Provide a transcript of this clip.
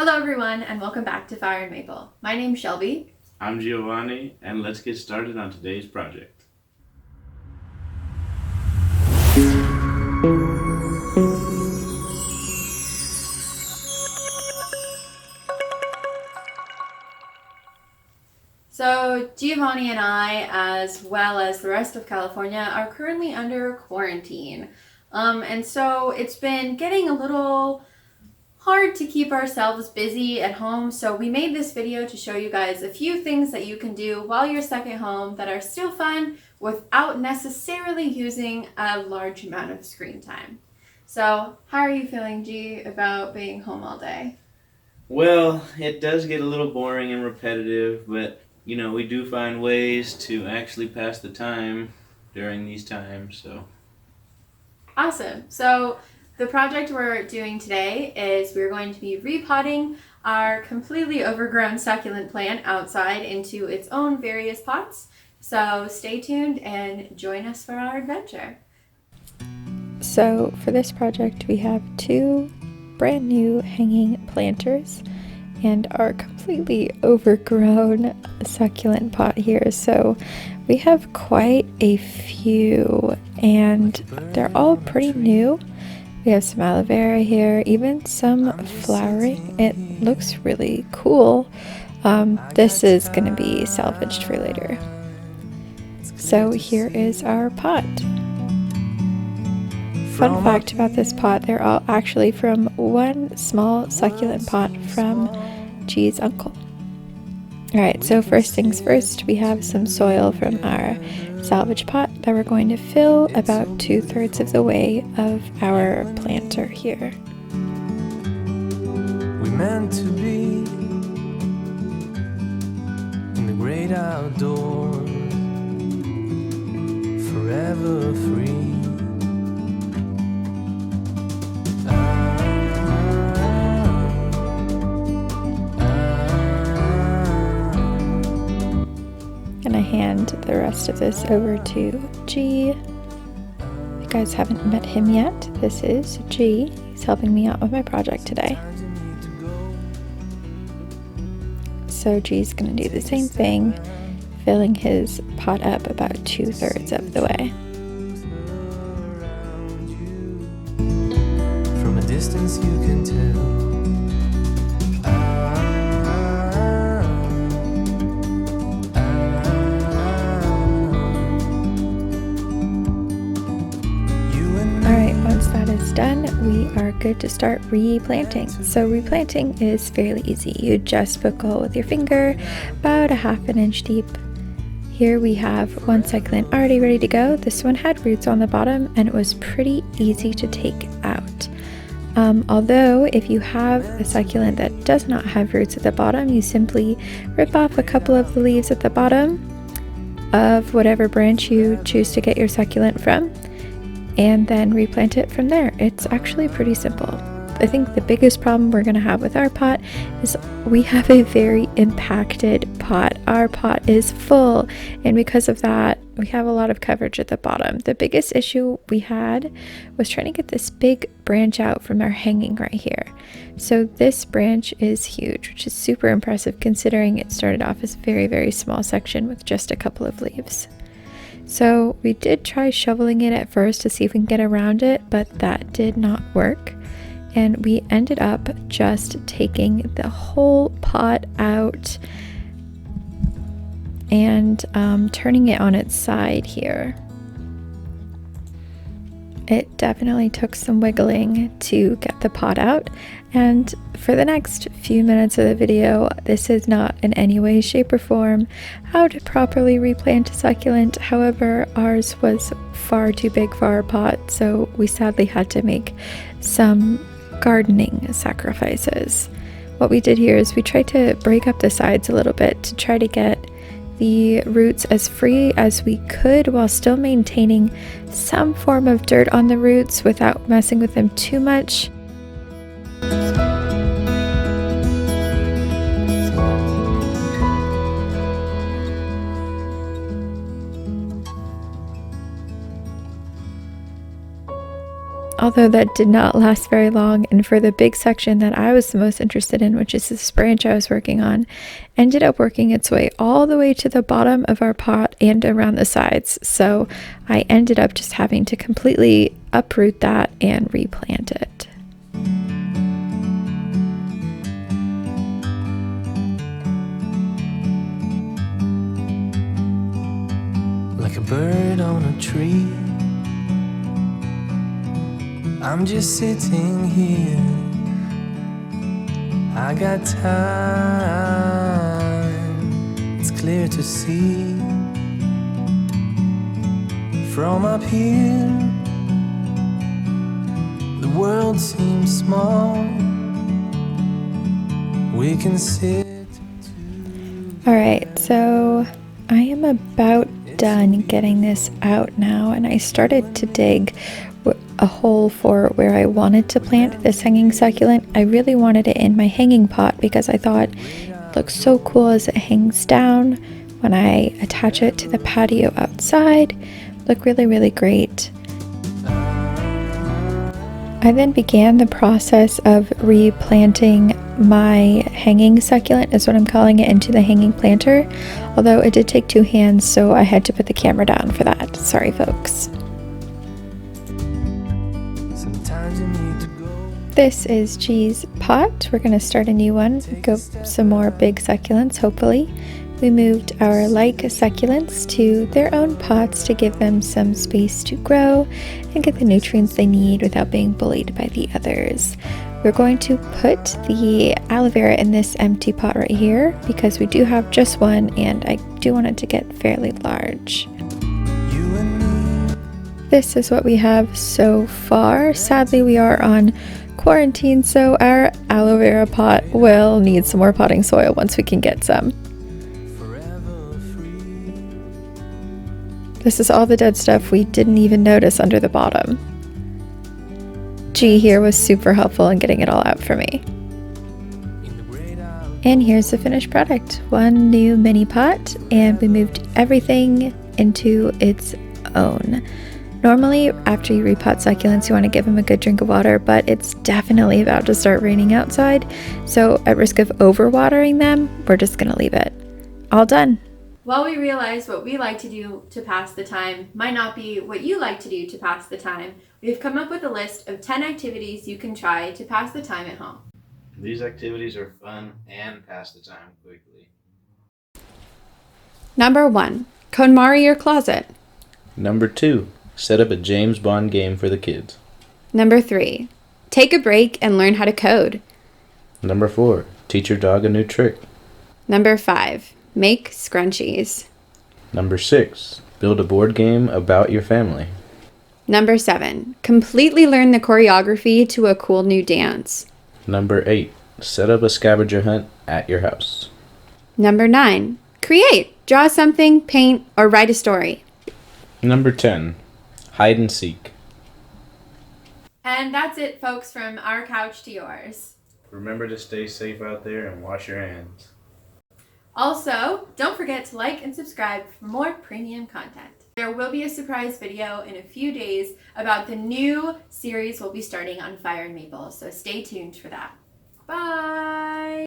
Hello everyone and welcome back to Fire and Maple. My name's Shelby. I'm Giovanni, and let's get started on today's project. So Giovanni and I, as well as the rest of California, are currently under quarantine. And so it's been getting a little hard to keep ourselves busy at home, so we made this video to show you guys a few things that you can do while you're stuck at home that are still fun without necessarily using a large amount of screen time. So how are you feeling, G, about being home all day? Well, it does get a little boring and repetitive, but we do find ways to actually pass the time during these times, so. Awesome. So the project we're doing today is we're going to be repotting our completely overgrown succulent plant outside into its own various pots. So stay tuned and join us for our adventure. So for this project we have two brand new hanging planters and our completely overgrown succulent pot here. So we have quite a few and they're all pretty new. We have some aloe vera here, even some flowering. It looks really cool. This is going to be salvaged for later. So here is our pot. Fun fact about this pot, they're all actually from one small succulent pot from G's uncle. Alright, so first things first, we have some soil from our salvage pot that we're going to fill about 2/3 of the way of our planter here. We meant to be in the great outdoors, forever free. Gonna hand the rest of this over to G. If you guys haven't met him yet, this is G. He's helping me out with my project today. So G's gonna do the same thing, filling his pot up about 2/3 of the way. From a distance you can tell. Done, we are good to start replanting. So replanting is fairly easy. You just poke a hole with your finger about 1/2 inch deep. Here we have one succulent already ready to go. This one had roots on the bottom and it was pretty easy to take out. Although if you have a succulent that does not have roots at the bottom, you simply rip off a couple of the leaves at the bottom of whatever branch you choose to get your succulent from, and then replant it from there. It's actually pretty simple. I think the biggest problem we're going to have with our pot is we have a very impacted pot. Our pot is full, and because of that, we have a lot of coverage at the bottom. The biggest issue we had was trying to get this big branch out from our hanging right here. So this branch is huge, which is super impressive considering it started off as a very, very small section with just a couple of leaves. So we did try shoveling it at first to see if we can get around it, but that did not work. And we ended up just taking the whole pot out and turning it on its side here. It definitely took some wiggling to get the pot out, and for the next few minutes of the video, this is not in any way, shape, or form how to properly replant a succulent. However, ours was far too big for our pot, so we sadly had to make some gardening sacrifices. What we did here is we tried to break up the sides a little bit to try to get the roots as free as we could while still maintaining some form of dirt on the roots without messing with them too much. although that did not last very long. And for the big section that I was the most interested in, which is this branch I was working on, ended up working its way all the way to the bottom of our pot and around the sides. So I ended up just having to completely uproot that and replant it. Like a bird on a tree, I'm just sitting here. I got time, it's clear to see. From up here, the world seems small. We can sit. All right, so I am about done getting this out now, and I started to dig a hole for where I wanted to plant this hanging succulent. I really wanted it in my hanging pot because I thought it looks so cool as it hangs down. When I attach it to the patio outside, look really, really great. I then began the process of replanting my hanging succulent, is what I'm calling it, into the hanging planter, although it did take 2 hands, so I had to put the camera down for that. Sorry, folks. Sometimes you need to go. This is G's pot. We're going to start a new one, go some more big succulents, hopefully. We moved our like succulents to their own pots to give them some space to grow and get the nutrients they need without being bullied by the others. We're going to put the aloe vera in this empty pot right here because we do have just one and I do want it to get fairly large. You and me. This is what we have so far. Sadly, we are on quarantine, so our aloe vera pot will need some more potting soil once we can get some. This is all the dead stuff we didn't even notice under the bottom. G here was super helpful in getting it all out for me. And here's the finished product. One new mini pot, and we moved everything into its own. Normally, after you repot succulents, you want to give them a good drink of water, but it's definitely about to start raining outside. So at risk of overwatering them, we're just going to leave it. All done. While we realize what we like to do to pass the time might not be what you like to do to pass the time, we've come up with a list of 10 activities you can try to pass the time at home. These activities are fun and pass the time quickly. Number 1. KonMari your closet. Number 2. Set up a James Bond game for the kids. Number 3. Take a break and learn how to code. Number 4. Teach your dog a new trick. Number 5. Make scrunchies. Number 6. Build a board game about your family. Number 7. Completely learn the choreography to a cool new dance. Number 8. Set up a scavenger hunt at your house. Number 9. Create. Draw something, paint, or write a story. Number 10. Hide and seek. And that's it, folks, from our couch to yours. Remember to stay safe out there and wash your hands. Also, don't forget to like and subscribe for more premium content. There will be a surprise video in a few days about the new series we'll be starting on Fire and Maple, so stay tuned for that. Bye!